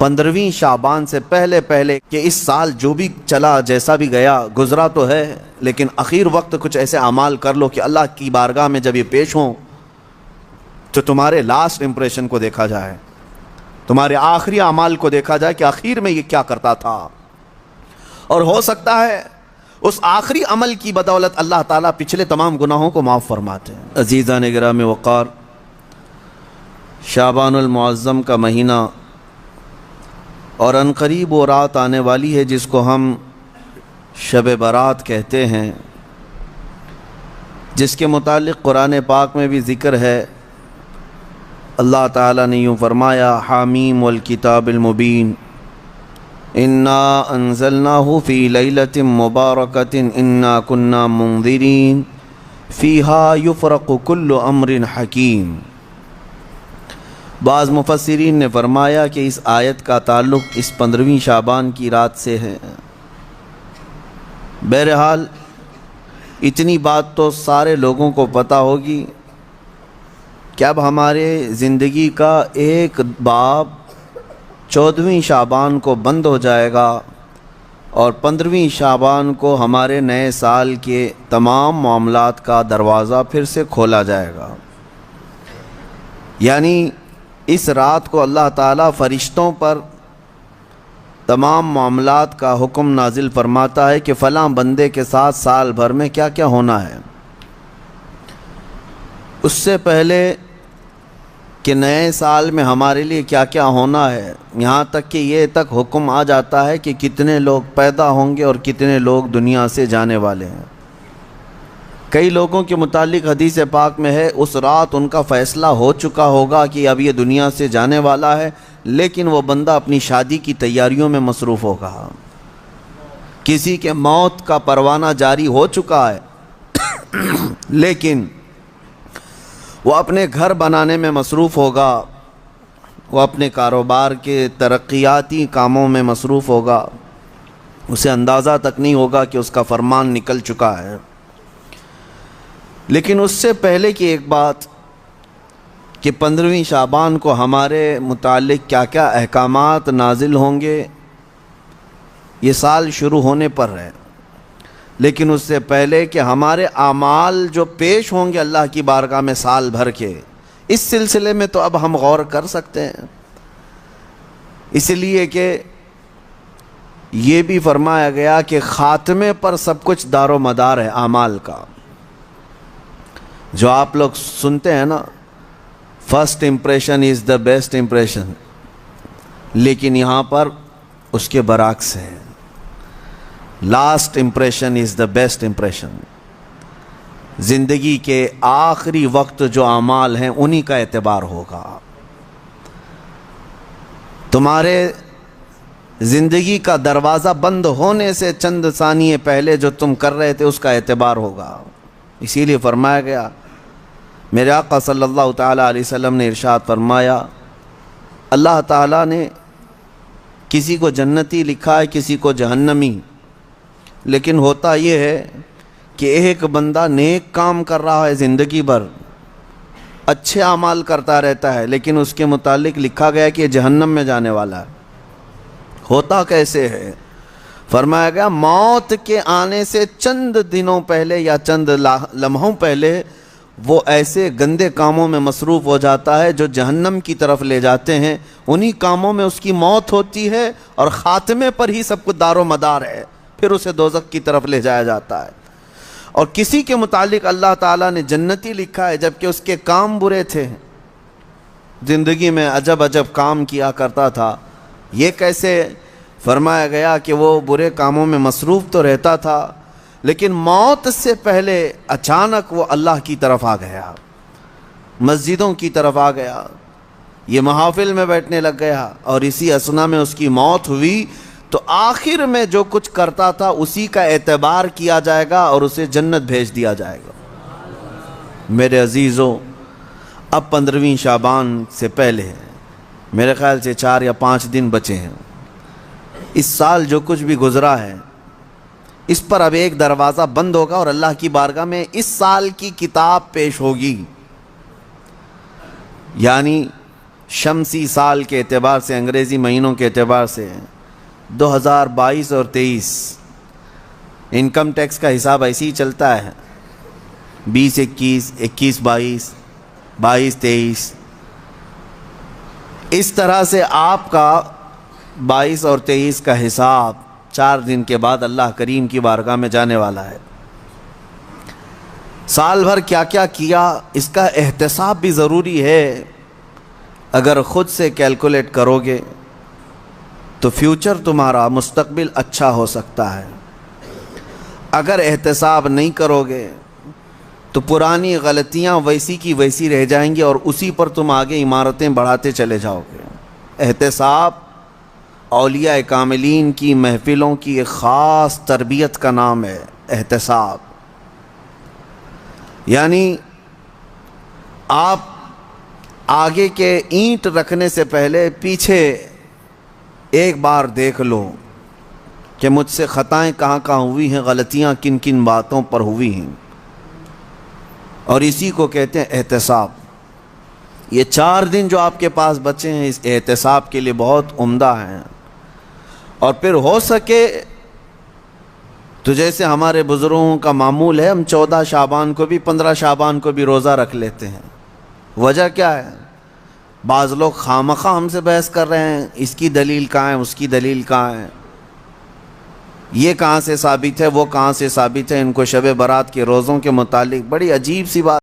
15ویں شعبان سے پہلے پہلے کہ اس سال جو بھی چلا جیسا بھی گیا گزرا تو ہے، لیکن اخیر وقت کچھ ایسے اعمال کر لو کہ اللہ کی بارگاہ میں جب یہ پیش ہوں تو تمہارے لاسٹ امپریشن کو دیکھا جائے، تمہارے آخری اعمال کو دیکھا جائے کہ آخر میں یہ کیا کرتا تھا. اور ہو سکتا ہے اس آخری عمل کی بدولت اللہ تعالیٰ پچھلے تمام گناہوں کو معاف فرماتے ہیں. عزیزان گرامی وقار، شعبان المعظم کا مہینہ اور عنقریب وہ رات آنے والی ہے جس کو ہم شب برات کہتے ہیں، جس کے متعلق قرآن پاک میں بھی ذکر ہے. اللہ تعالیٰ نے یوں فرمایا: حامیم والکتاب المبین انا انزلناہ فی لیلۃ مبارکۃ انا کنا منذرین فیہا یفرق کل امر حکیم. بعض مفسرین نے فرمایا کہ اس آیت کا تعلق اس 15ویں شعبان کی رات سے ہے. بہرحال اتنی بات تو سارے لوگوں کو پتہ ہوگی کہ اب ہمارے زندگی کا ایک باب 14ویں شعبان کو بند ہو جائے گا اور 15ویں شعبان کو ہمارے نئے سال کے تمام معاملات کا دروازہ پھر سے کھولا جائے گا. یعنی اس رات کو اللہ تعالیٰ فرشتوں پر تمام معاملات کا حکم نازل فرماتا ہے کہ فلاں بندے کے ساتھ سال بھر میں کیا کیا ہونا ہے. اس سے پہلے کہ نئے سال میں ہمارے لیے کیا کیا ہونا ہے، یہاں تک کہ یہ تک حکم آ جاتا ہے کہ کتنے لوگ پیدا ہوں گے اور کتنے لوگ دنیا سے جانے والے ہیں. کئی لوگوں کے متعلق حدیث پاک میں ہے اس رات ان کا فیصلہ ہو چکا ہوگا کہ اب یہ دنیا سے جانے والا ہے، لیکن وہ بندہ اپنی شادی کی تیاریوں میں مصروف ہوگا. کسی کے موت کا پروانہ جاری ہو چکا ہے لیکن وہ اپنے گھر بنانے میں مصروف ہوگا، وہ اپنے کاروبار کے ترقیاتی کاموں میں مصروف ہوگا، اسے اندازہ تک نہیں ہوگا کہ اس کا فرمان نکل چکا ہے. لیکن اس سے پہلے کی ایک بات کہ 15ویں شعبان کو ہمارے متعلق کیا کیا احکامات نازل ہوں گے یہ سال شروع ہونے پر ہے، لیکن اس سے پہلے کہ ہمارے اعمال جو پیش ہوں گے اللہ کی بارگاہ میں سال بھر کے، اس سلسلے میں تو اب ہم غور کر سکتے ہیں. اس لیے کہ یہ بھی فرمایا گیا کہ خاتمے پر سب کچھ دار و مدار ہے اعمال کا. جو آپ لوگ سنتے ہیں نا، first impression is the best impression, لیکن یہاں پر اس کے برعکس ہے، last impression is the best impression. زندگی کے آخری وقت جو اعمال ہیں انہی کا اعتبار ہوگا. تمہارے زندگی کا دروازہ بند ہونے سے چند ثانیے پہلے جو تم کر رہے تھے اس کا اعتبار ہوگا. اسی لیے فرمایا گیا، میرے آقا صلی اللہ تعالیٰ علیہ وسلم نے ارشاد فرمایا، اللہ تعالیٰ نے کسی کو جنتی لکھا ہے کسی کو جہنمی، لیکن ہوتا یہ ہے کہ ایک بندہ نیک کام کر رہا ہے زندگی بھر، اچھے اعمال کرتا رہتا ہے، لیکن اس کے متعلق لکھا گیا کہ یہ جہنم میں جانے والا ہے. ہوتا کیسے ہے؟ فرمایا گیا موت کے آنے سے چند دنوں پہلے یا چند لمحوں پہلے وہ ایسے گندے کاموں میں مصروف ہو جاتا ہے جو جہنم کی طرف لے جاتے ہیں. انہی کاموں میں اس کی موت ہوتی ہے اور خاتمے پر ہی سب کچھ دار و مدار ہے، پھر اسے دوزخ کی طرف لے جایا جاتا ہے. اور کسی کے متعلق اللہ تعالیٰ نے جنتی لکھا ہے جبکہ اس کے کام برے تھے، زندگی میں عجب عجب کام کیا کرتا تھا. یہ کیسے؟ فرمایا گیا کہ وہ برے کاموں میں مصروف تو رہتا تھا لیکن موت سے پہلے اچانک وہ اللہ کی طرف آ گیا، مسجدوں کی طرف آ گیا، یہ محافل میں بیٹھنے لگ گیا، اور اسی اثنا میں اس کی موت ہوئی. تو آخر میں جو کچھ کرتا تھا اسی کا اعتبار کیا جائے گا اور اسے جنت بھیج دیا جائے گا. میرے عزیزوں، اب 15ویں شعبان سے پہلے میرے خیال سے 4 یا 5 دن بچے ہیں. اس سال جو کچھ بھی گزرا ہے اس پر اب ایک دروازہ بند ہوگا اور اللہ کی بارگاہ میں اس سال کی کتاب پیش ہوگی. یعنی شمسی سال کے اعتبار سے، انگریزی مہینوں کے اعتبار سے 2022 اور 23 انکم ٹیکس کا حساب ایسے ہی چلتا ہے، 20-21، 21-22، 22-23، اس طرح سے آپ کا 22 اور 23 کا حساب 4 دن کے بعد اللہ کریم کی بارگاہ میں جانے والا ہے۔ سال بھر کیا کیا کیا، اس کا احتساب بھی ضروری ہے۔ اگر خود سے کیلکولیٹ کرو گے تو فیوچر تمہارا، مستقبل اچھا ہو سکتا ہے۔ اگر احتساب نہیں کرو گے تو پرانی غلطیاں ویسی کی ویسی رہ جائیں گی اور اسی پر تم آگے عمارتیں بڑھاتے چلے جاؤ گے۔ احتساب اولیاء کاملین کی محفلوں کی ایک خاص تربیت کا نام ہے، احتساب۔ یعنی آپ آگے کے اینٹ رکھنے سے پہلے پیچھے ایک بار دیکھ لو کہ مجھ سے خطائیں کہاں کہاں ہوئی ہیں، غلطیاں کن کن باتوں پر ہوئی ہیں، اور اسی کو کہتے ہیں احتساب۔ یہ 4 دن جو آپ کے پاس بچے ہیں اس احتساب کے لیے بہت عمدہ ہیں۔ اور پھر ہو سکے تو جیسے ہمارے بزرگوں کا معمول ہے، ہم 14 شعبان کو بھی 15 شعبان کو بھی روزہ رکھ لیتے ہیں۔ وجہ کیا ہے؟ بعض لوگ خامخواہ ہم سے بحث کر رہے ہیں، اس کی دلیل کہاں ہے، اس کی دلیل کہاں ہے، یہ کہاں سے ثابت ہے، وہ کہاں سے ثابت ہے۔ ان کو شب برات کے روزوں کے متعلق بڑی عجیب سی بات